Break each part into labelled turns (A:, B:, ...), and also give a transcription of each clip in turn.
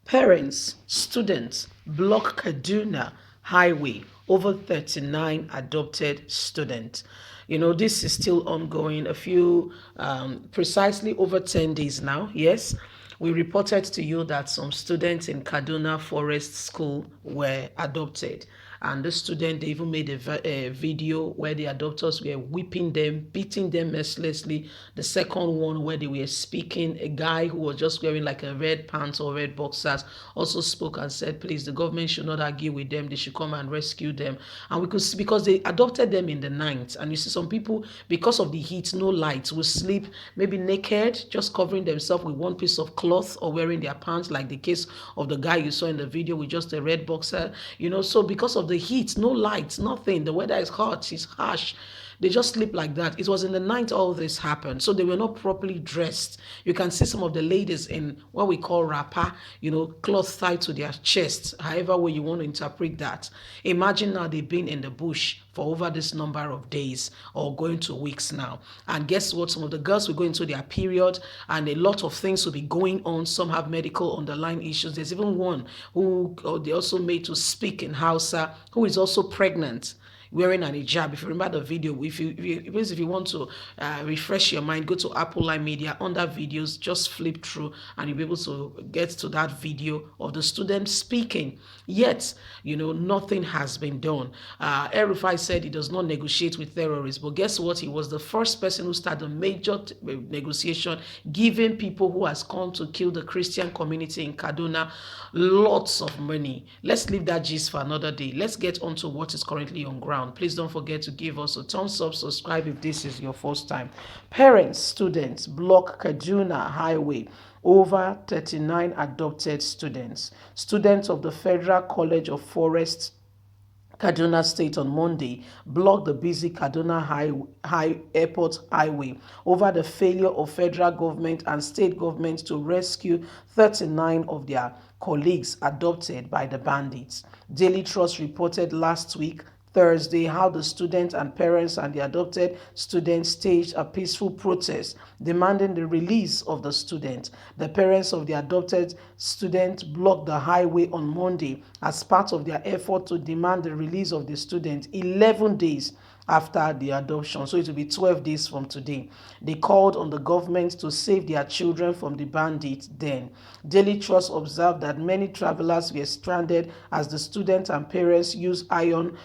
A: Parents, students block Kaduna highway over 39 adopted students. This is still ongoing. Precisely over 10 days now. Yes, we reported to you that some students in Kaduna Forest School were adopted. And the student, they even made a video where the adopters were whipping them, beating them mercilessly. The second one where they were speaking, a guy who was just wearing like a red pants or red boxers also spoke and said, please, the government should not argue with them. They should come and rescue them. And we could see, because they adopted them in the night. And you see some people, because of the heat, no lights, will sleep maybe naked, just covering themselves with one piece of cloth or wearing their pants, like the case of the guy you saw in the video with just a red boxer. So because of the heat, no lights, nothing. The weather is hot, it's harsh. They just sleep like that. It was in the night all this happened. So they were not properly dressed. You can see some of the ladies in what we call wrapper, cloth tied to their chest, however way you want to interpret that. Imagine now they've been in the bush for over this number of days or going to weeks now. And guess what? Some of the girls will go into their period and a lot of things will be going on. Some have medical underlying issues. There's even one who they also made to speak in Hausa who is also pregnant, wearing an hijab. If you remember the video, if you want to refresh your mind, go to Apple Line Media, under videos, just flip through and you'll be able to get to that video of the student speaking. Yet, nothing has been done. El-Rufai said he does not negotiate with terrorists, but guess what? He was the first person who started a major negotiation, giving people who has come to kill the Christian community in Kaduna lots of money. Let's leave that gist for another day. Let's get on to what is currently on ground. Please don't forget to give us a thumbs up, subscribe if this is your first time. Parents, students block Kaduna highway over 39 adopted students. Students of the Federal College of Forest Kaduna State on Monday blocked the busy Kaduna Airport Highway over the failure of federal government and state governments to rescue 39 of their colleagues adopted by the bandits. Daily Trust reported last week Thursday how the students and parents and the adopted students staged a peaceful protest demanding the release of the student. The parents of the adopted student blocked the highway on Monday as part of their effort to demand the release of the student 11 days after the adoption. So it will be 12 days from today. They called on the government to save their children from the bandits then. Daily Trust observed that many travelers were stranded as the students and parents used iron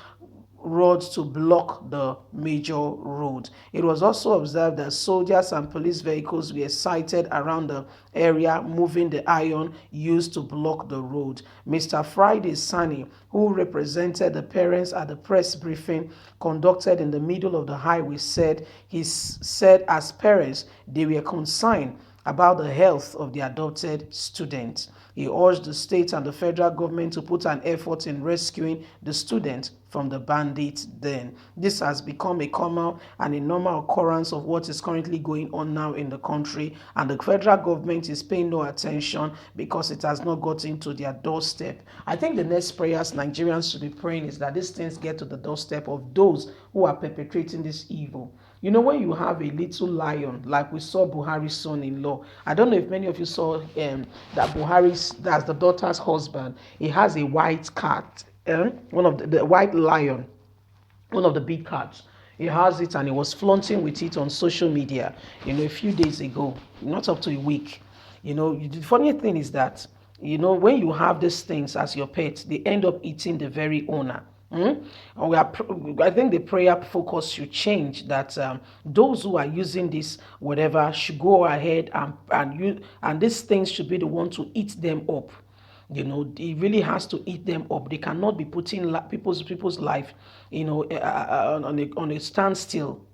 A: roads to block the major road. It was also observed that soldiers and police vehicles were sighted around the area moving the iron used to block the road. Mr. Friday Sani, who represented the parents at the press briefing conducted in the middle of the highway, said as parents they were concerned about the health of the adopted student. He urged the state and the federal government to put an effort in rescuing the student from the bandits then. This has become a common and a normal occurrence of what is currently going on now in the country, and the federal government is paying no attention because it has not gotten to their doorstep. I think the next prayers Nigerians should be praying is that these things get to the doorstep of those who are perpetrating this evil. When you have a little lion, like we saw Buhari's son-in-law, I don't know if many of you saw that that's the daughter's husband. He has a white cat, one of the white lion, one of the big cats. He has it and he was flaunting with it on social media, a few days ago, not up to a week. The funny thing is that, when you have these things as your pet, they end up eating the very owner. I think the prayer focus should change, that those who are using this whatever should go ahead and these things should be the one to eat them up. It really has to eat them up. They cannot be putting people's life, on a standstill.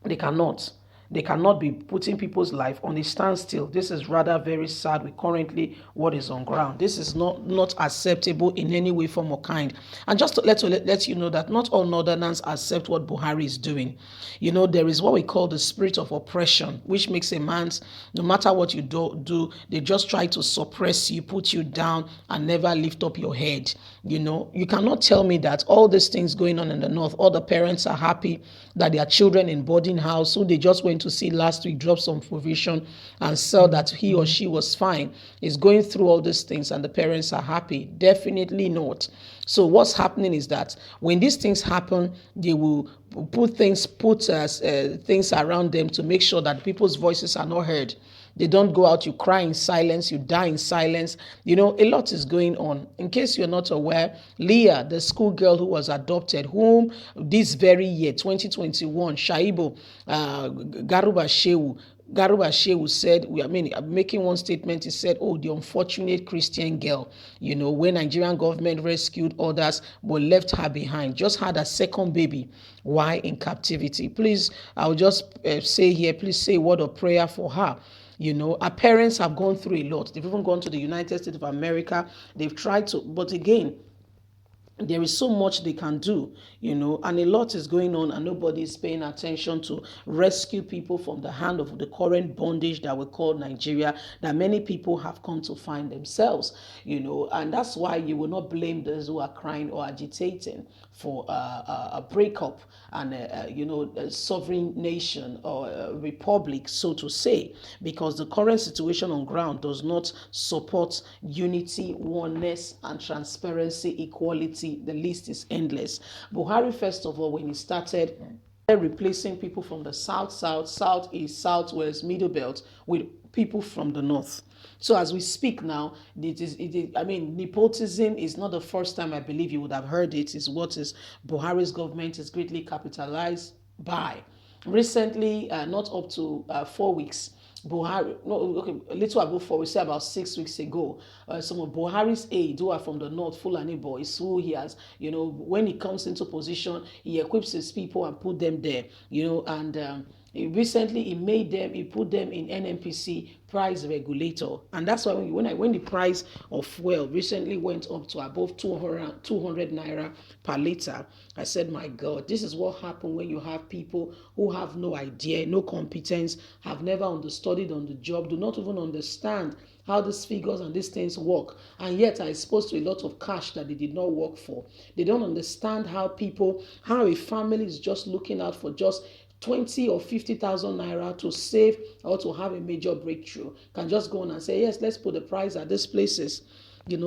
A: They cannot. They cannot be putting people's life on a standstill. This is rather very sad with currently what is on ground. This is not acceptable in any way, form, or kind. And just to let you know that not all Northerners accept what Buhari is doing. There is what we call the spirit of oppression, which makes a man's, no matter what you do, they just try to suppress you, put you down, and never lift up your head. You cannot tell me that all these things going on in the north, all the parents are happy that their children in boarding house, who they just went went to see last week drop some provision and sell that he or she was fine, is going through all these things and the parents are happy? Definitely not. So what's happening is that when these things happen, they will put things around them to make sure that people's voices are not heard. They don't go out, you cry in silence, you die in silence. A lot is going on. In case you're not aware, Leah, the schoolgirl who was adopted, whom this very year, 2021, Shaibu Garuba Shehu said, making one statement, he said, oh, the unfortunate Christian girl, when Nigerian government rescued others but left her behind, just had a second baby. Why in captivity? Please, I'll just say here, please say a word of prayer for her. Our parents have gone through a lot. They've even gone to the United States of America. They've tried to, but again, there is so much they can do, and a lot is going on, and nobody is paying attention to rescue people from the hand of the current bondage that we call Nigeria, that many people have come to find themselves, and that's why you will not blame those who are crying or agitating for a breakup and a sovereign nation or a republic, so to say, because the current situation on ground does not support unity, oneness, and transparency, equality. The list is endless. Buhari, first of all, when he started replacing people from the south, southeast, southwest, middle belt with people from the north. So as we speak now, nepotism is not the first time I believe you would have heard it. Is what is Buhari's government is greatly capitalized by. Recently, not up to 4 weeks, Buhari, no, okay, a little above 4, we say about 6 weeks ago, some of Buhari's aides who are from the north, Fulani boys, who he has, when he comes into position, he equips his people and put them there, and recently he put them in NNPC price regulator, and that's why when the price of fuel recently went up to above 200 naira per liter, I said, my God, this is what happened when you have people who have no idea, no competence, have never studied on the job, do not even understand how these figures and these things work, and yet are exposed to a lot of cash that they did not work for. They don't understand how a family is just looking out for just 20 or 50,000 naira to save or to have a major breakthrough. Can just go on and say, yes, let's put the price at these places. They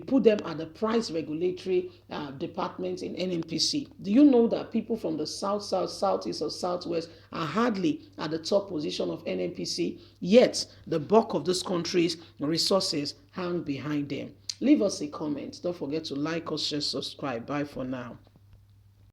A: put them at the price regulatory department in NNPC. Do you know that people from the south, southeast, or southwest are hardly at the top position of NNPC? Yet, the bulk of this country's resources hang behind them. Leave us a comment. Don't forget to like us, share, subscribe. Bye for now.